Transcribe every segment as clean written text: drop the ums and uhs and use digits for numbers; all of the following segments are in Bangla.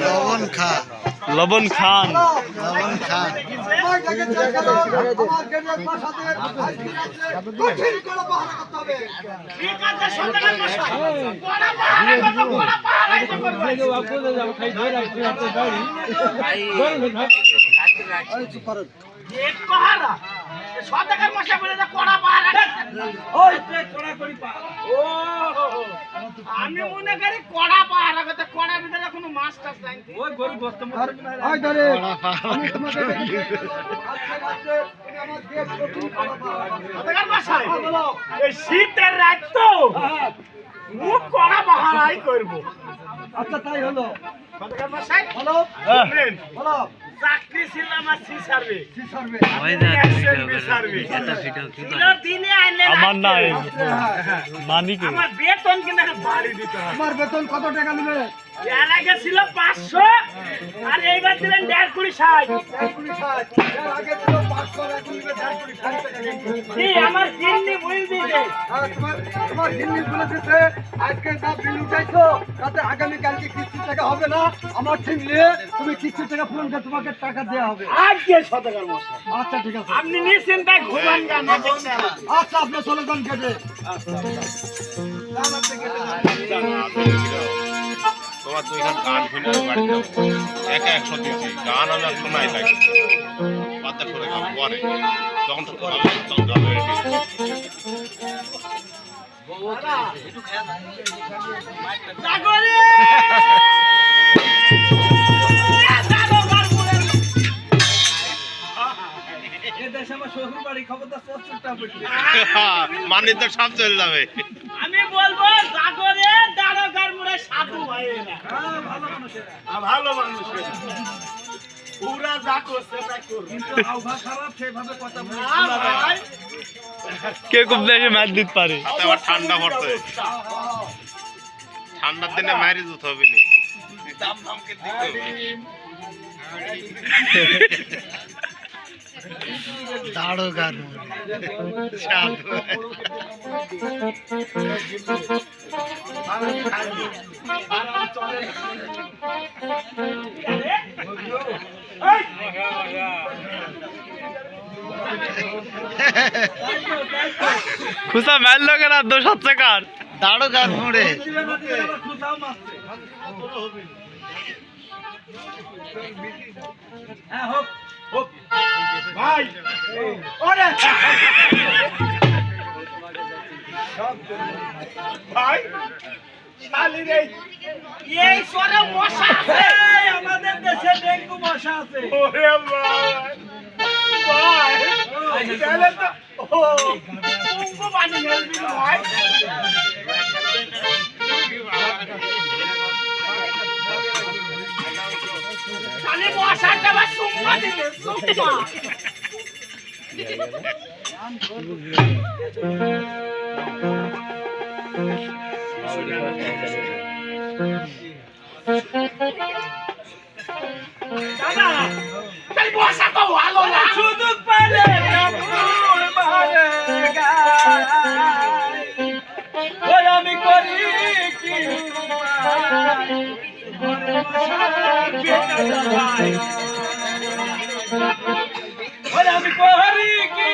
লবণ খান লবণ খান লবণ খান আমি মনে করি কড়া পাহারা কথা কড়া ভিতরে কোনো মাছ টাছ নাই ওই গরু গোস্ত এই শীতের রাত তো মুখ কড়া পাহারাই করবো। আচ্ছা তাই হলো হলো হলো চাকরি ছিলাম আর সি সার্ভে আমার নাই মানিক আমার বেতন কিন্তু একটা বাড়ি দিতে হবে। তোমার বেতন কত টাকা নেবে? এর আগে ছিল 500 আর এইবার দিলেন 1.5 আগে ছিল 500 এখন নেবে 1.5 টাকা। কি আমার দিননি বই দিলে তোমার দিল্লি বলে দিতে আজকে যা বিল উঠাইছো তাতে আগামী কালকে কিস্তির টাকা হবে না। আমার ঠিক নিয়ে তুমি কিস্তির টাকা ফোন করে তোমাকে টাকা দেওয়া হবে। আজকে শতকার মশা আচ্ছা ঠিক আছে, আপনি নিশ্চিন্তায় ঘুমান গান আচ্ছা আপনি চলে যান কেটে। তোমার তো এখানে গান শুনে বাড়ি যাবো একা 100 দিয়েছি গান আমি আর শোনাই থাকি বাচ্চা করে গান পরে তখন তো তখন গান রেডি জাগরে মানে তো সব চলে যাবে। আমি বলবো জাগরে দারোগার মুড়ে সাধু ভাইয়েরা ভালো মানুষের পুরা যা করছে তাই করবে কিন্তু আবহাওয়া খারাপ সেভাবে কথা বলে না ভাই কে খুব দেশে ম্যাচ দিতে পারে তাতে আবার ঠান্ডা পড়ছে ঠান্ডার দিনে মারি যেতে হবে না দাম দামকে দিতে দাড়োগার খুশা মারলো কেন দোষ হচ্ছে কার দাড়োগার মোড়ে হ্যাঁ হোক হোক ভাই ওরে ভাই শালি রে এই সরে মশা আছে আমাদের দেশে ডেঙ্গু মশা আছে ওরে ভাই ভাই তাহলে তো ও কুম্ভ পানি নেলবি ভাই শালি মশাটা বা সুম্মা দিতে সুম্মা দাদা তাই বসা তো ভালো না সুযোগ পেলে কাপুর মারে গায় ওই আমি করি কি ওই আমি করি কি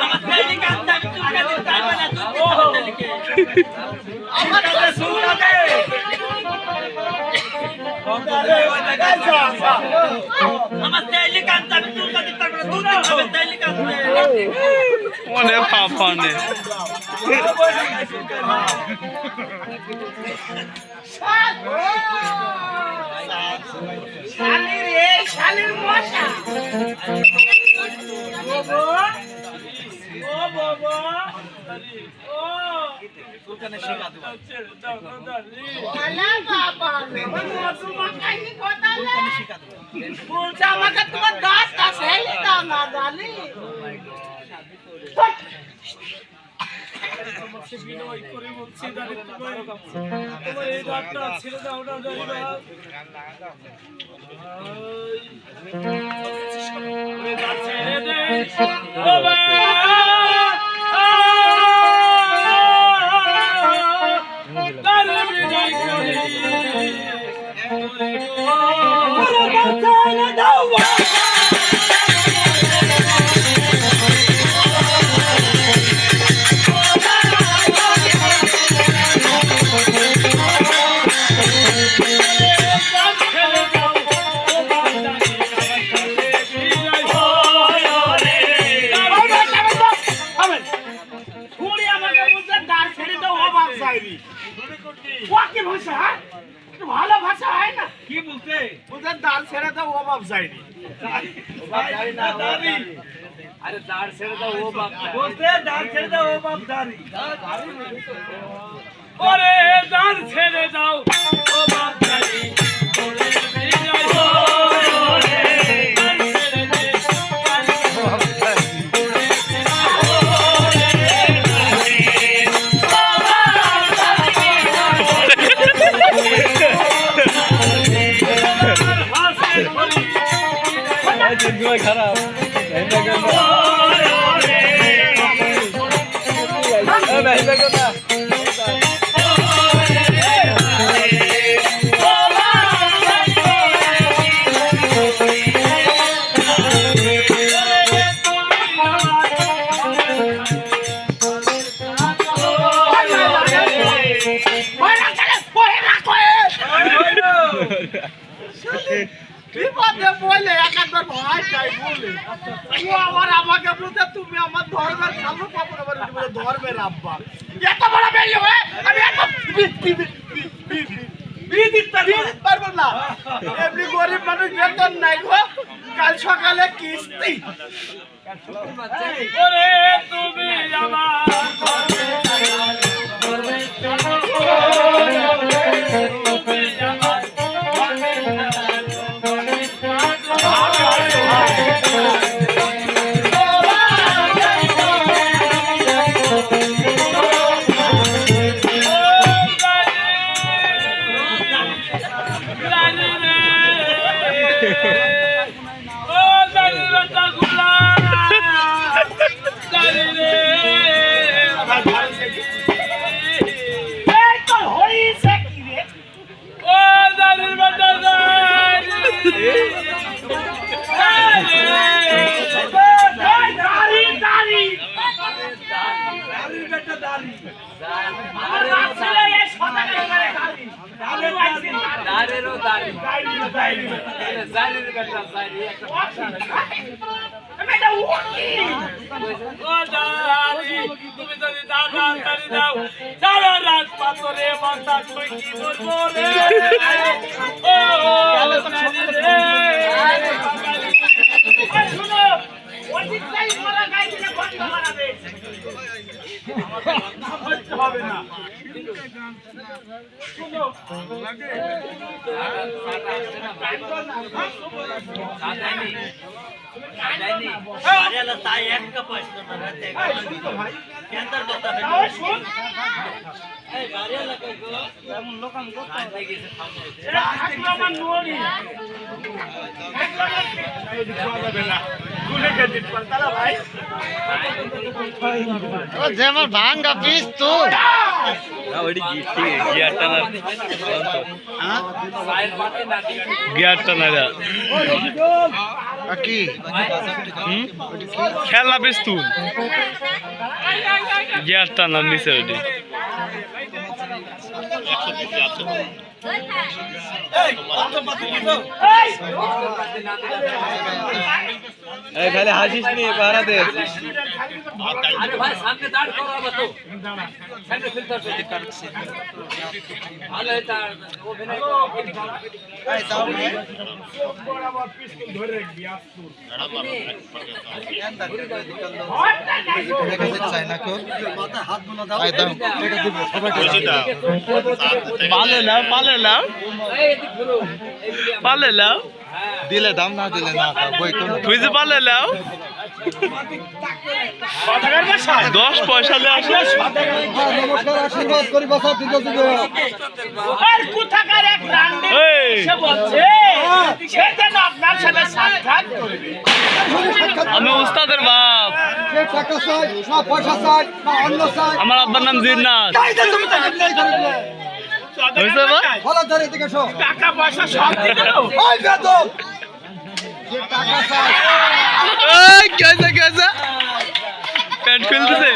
আমার তেলি কাঁদতে আমি তোকে দিতে পারবো না তুই তেলিকে আমার কাছে শুনতে দে আমার তেলি কাঁদতে আমি তোকে দিতে পারবো না তুই দিতে তেলি কাঁদতে মনে পাপানে শালির এই শালির মশা ও বাবা ও তোকে শিখা দেব আলা বাবা মধু মাখাইনি কথা না বলছে আমাকে তোমার 10টা ছেলে দাও না জানি তোমাকে বিনয় করে বলছি জানি তোমার এই রাতটা ছেড়ে দাও না জানি না ছেড়ে দে বাবা তারে বিনয় করে ছেড়ে দাও ভালো ভাষা হয় না কি বলতে ওদের দাল ছেড়ে দাও ও বাপ যায়নি আরে দাল ছেড়ে দাও ও বাপ বলতে দাল ছেড়ে দাও ও বাপ দাঁড়ি ওরে দাল ছেড়ে দাও ও বাপ দাঁড়ি খারাপ বিপদে বলে একাধবার ভয় চাই বলে ও আবার আমাকে বলতে তুমি আমার ধর্মের খালো পাবো আবার বলে ধর্মের আব্বা এত বড় বেলি হয়ে আমি এত দিতে পারবো না এমনি গরিব মানুষ বেতন নাই গো কাল সকালে কিস্তি ওরে তুমি তুমি যদি দাদা দাঁড়ি দাও সারা রাত পাথরে মাথা তুই কি বলবো রে শুনো অজিতটাই মারা গাই দিলে বন্ধ করাবে হবে না শুনো তাই একটা পয়সা না যেমন ভাঙ্গা পিস তো গিয়ারটা না কি খেলনা পিস্তুল গ্যাস টানার নিচে ওটি 100 দিতে আছে তো। খালি হাসিস নি পাহারা দে আর তাই अरे भाई सामने दाड़ करो अब तो सामने फिल्टर से दिक्कत से हाल है तार वो बिना আমার পিস্তল ধরে রাখবি আসতুর ম্যাডাম মাথায় হাত বোনা দাও এটা দিব সবাইকে বলছি না পালে নাও পালে নাও ए दिखरो পালে নাও দিলে দাম না দিলে না বই কোন তুই যে পালে নাও 10 পয়সা লে আসে নমস্কার আশীর্বাদ করি বাসা দিতে দিবে আর কোথাকার এক রান্ডে এই সে বলছে সে যেন আপনার সাথে সাক্ষাৎ করবে আমি উস্তাদের বাপ সে টাকা চাই না পয়সা চাই না অন্য চাই আমার আব্বার নাম জিন্নাত তাই তো তুমি টাকা দিলেই করবে হইছে বা ভালো ধরে এদিকে এসো টাকা পয়সা সব দিয়ে দিল ওই বেদব যে টাকা চাই এই কেসে পেট খুলতেছে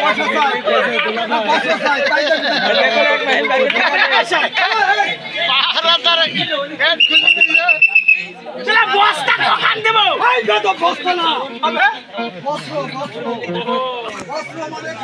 পয়সা চাই না পয়সা চাই তাই তো চলা বস্তা দোকান দেব ওই বেদব বসতো না বস্ত্র বস্ত্র বস্ত্র মানে